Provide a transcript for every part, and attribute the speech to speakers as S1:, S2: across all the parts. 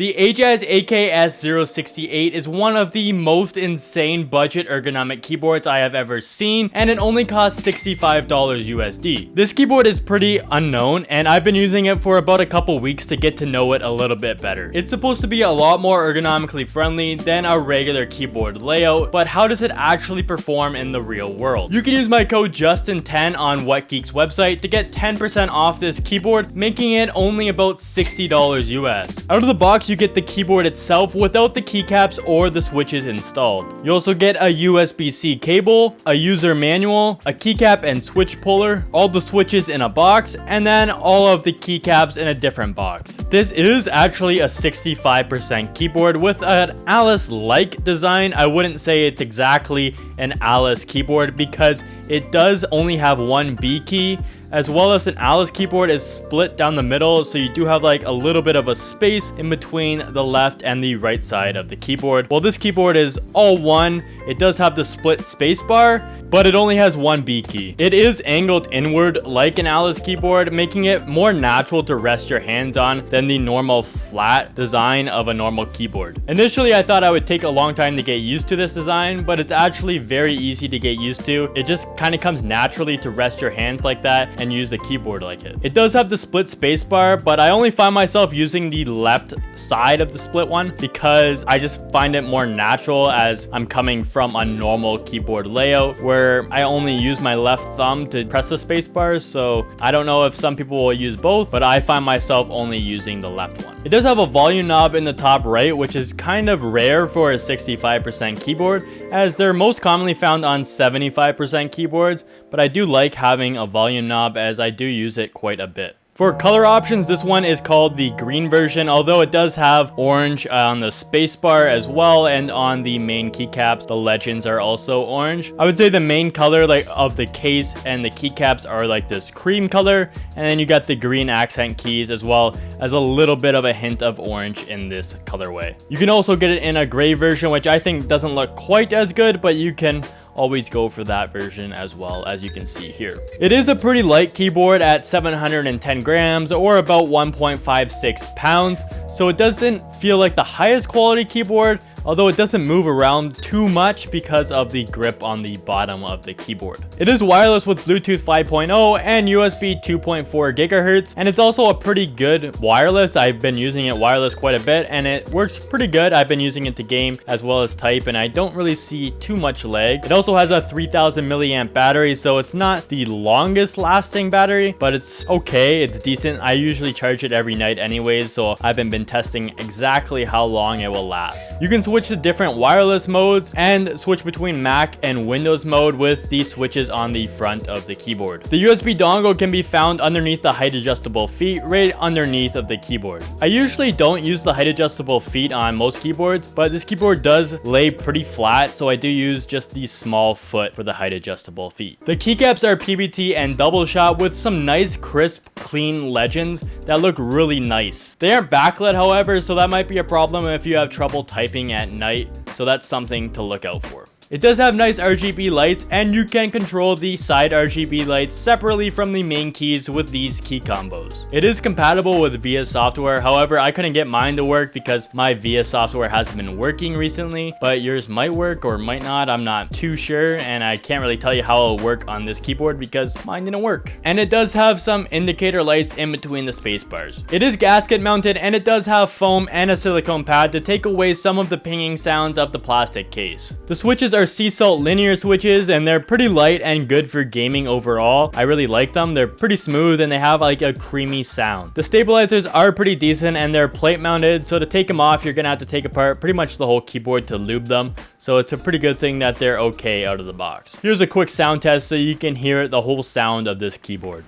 S1: The Ajazz AKS068 is one of the most insane budget ergonomic keyboards I have ever seen, and it only costs $65 USD. This keyboard is pretty unknown, and I've been using it for about a couple weeks to get to know it a little bit better. It's supposed to be a lot more ergonomically friendly than a regular keyboard layout, but how does it actually perform in the real world? You can use my code JUSTIN10 on WhatGeek's website to get 10% off this keyboard, making it only about $60 US. Out of the box, you get the keyboard itself without the keycaps or the switches installed. You also get a USB-C cable, a user manual, a keycap and switch puller, all the switches in a box, and then all of the keycaps in a different box. This is actually a 65% keyboard with an Alice-like design. I wouldn't say it's exactly an Alice keyboard because it does only have one B key, as well as an Alice keyboard is split down the middle, so you do have like a little bit of a space in between the left and the right side of the keyboard. Well, this keyboard is all one. It does have the split spacebar, but it only has one B key. It is angled inward like an Alice keyboard, making it more natural to rest your hands on than the normal flat design of a normal keyboard. Initially, I thought I would take a long time to get used to this design, but it's actually very easy to get used to. It just kind of comes naturally to rest your hands like that and use the keyboard like it. It does have the split spacebar, but I only find myself using the left side of the split one because I just find it more natural as I'm coming from a normal keyboard layout where I only use my left thumb to press the spacebar. So I don't know if some people will use both, but I find myself only using the left one. It does have a volume knob in the top right, which is kind of rare for a 65% keyboard, as they're most commonly found on 75% keyboards, but I do like having a volume knob as I do use it quite a bit. For color options, this one is called the green version, although it does have orange on the spacebar as well, and on the main keycaps, the legends are also orange. I would say the main color of the case and the keycaps are like this cream color, and then you got the green accent keys as well as a little bit of a hint of orange in this colorway. You can also get it in a gray version, which I think doesn't look quite as good, but you can always go for that version as well, as you can see here. It is a pretty light keyboard at 710 grams or about 1.56 pounds, so it doesn't feel like the highest quality keyboard, although it doesn't move around too much because of the grip on the bottom of the keyboard. It is wireless with Bluetooth 5.0 and USB 2.4 gigahertz, and it's also a pretty good wireless. I've been using it wireless quite a bit, and it works pretty good. I've been using it to game as well as type, and I don't really see too much lag. It also has a 3000 milliamp battery, so it's not the longest lasting battery, but it's okay. It's decent. I usually charge it every night anyways, so I haven't been testing exactly how long it will last. You can switch to different wireless modes and switch between Mac and Windows mode with these switches on the front of the keyboard. The USB dongle can be found underneath the height adjustable feet, right underneath of the keyboard. I usually don't use the height adjustable feet on most keyboards, but this keyboard does lay pretty flat, so I do use just the small foot for the height adjustable feet. The keycaps are PBT and double shot with some nice crisp clean legends that look really nice. They aren't backlit, however, so that might be a problem if you have trouble typing at night, so that's something to look out for. It does have nice RGB lights, and you can control the side RGB lights separately from the main keys with these key combos. It is compatible with VIA software, however I couldn't get mine to work because my VIA software hasn't been working recently, but yours might work or might not. I'm not too sure, and I can't really tell you how it'll work on this keyboard because mine didn't work. And it does have some indicator lights in between the space bars. It is gasket mounted, and it does have foam and a silicone pad to take away some of the pinging sounds of the plastic case. The switches are sea salt linear switches, and they're pretty light and good for gaming overall. I really like them. They're pretty smooth and they have like a creamy sound. The stabilizers are pretty decent, and they're plate mounted, so to take them off you're gonna have to take apart pretty much the whole keyboard to lube them, so it's a pretty good thing that they're okay out of the box. Here's a quick sound test so you can hear the whole sound of this keyboard.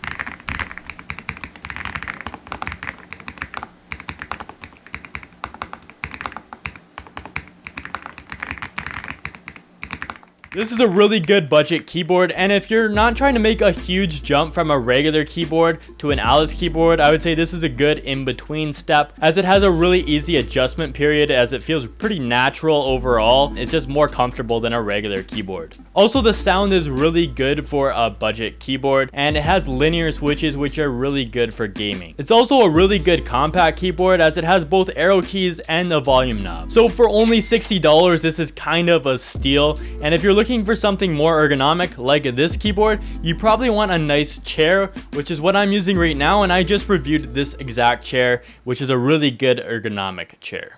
S1: This is a really good budget keyboard, and if you're not trying to make a huge jump from a regular keyboard to an Alice keyboard, I would say this is a good in-between step, as it has a really easy adjustment period, as it feels pretty natural overall. It's just more comfortable than a regular keyboard. Also, the sound is really good for a budget keyboard, and it has linear switches, which are really good for gaming. It's also a really good compact keyboard, as it has both arrow keys and a volume knob. So for only $60, this is kind of a steal, and if you're looking for something more ergonomic like this keyboard, you probably want a nice chair, which is what I'm using right now, and I just reviewed this exact chair, which is a really good ergonomic chair.